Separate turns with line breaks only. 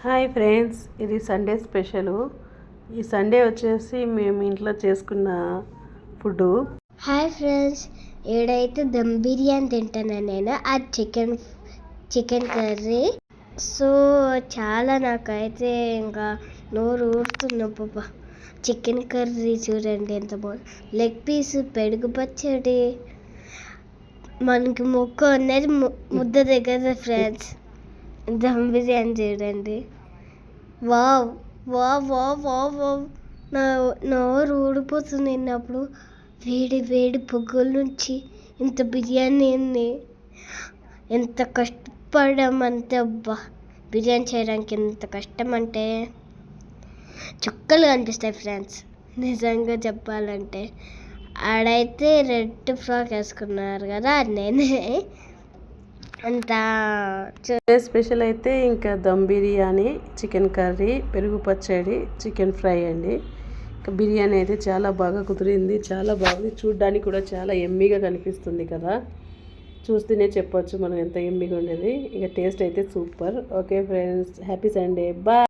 Hi friends, ఇది Sunday special. ఈ Sunday వచ్చేసి మేము ఇంట్లో చేసుకున్న ఫుడ్.
హాయ్ ఫ్రెండ్స్, ఏడైతే దమ్ బిర్యానీ తింటాను నేను. ఆ చికెన్ కర్రీ. సో చాలా నాకైతే ఇంకా నోరు ఊరుతున్నా పాప. చికెన్ కర్రీ చూడండి ఎంత బాగుంది. లెగ్ పీస్, పెరుగు పచ్చడి, మనకి ముక్క అనేది ముద్ద దగ్గర ఫ్రెండ్స్. దమ్ బిర్యానీ చూడండి. Wow wow wow wow wow నోరు ఊడిపోతుంది తిన్నప్పుడు. వేడి వేడి పొగల నుంచి ఇంత బిర్యానీ ఎంత కష్టపడమంటే అబ్బా, బిర్యానీ చేయడానికి ఎంత కష్టం అంటే చుక్కలు కనిపిస్తాయి ఫ్రెండ్స్. నిజంగా చెప్పాలంటే ఆడైతే రెడ్ ఫ్రాక్ వేసుకున్నారు కదా, నేనే అంత
స్పెషల్ అయితే ఇంకా దమ్ బిర్యానీ, చికెన్ కర్రీ, పెరుగు పచ్చడి, చికెన్ ఫ్రై అండి. ఇంకా బిర్యానీ అయితే చాలా బాగా కుదిరింది, చాలా బాగుంది. చూడ్డానికి కూడా చాలా ఎమ్మీగా కనిపిస్తుంది కదా, చూస్తేనే చెప్పొచ్చు మనం ఎంత ఎమ్మీగా ఉండేది. ఇక టేస్ట్ అయితే super. Okay friends, happy Sunday, bye.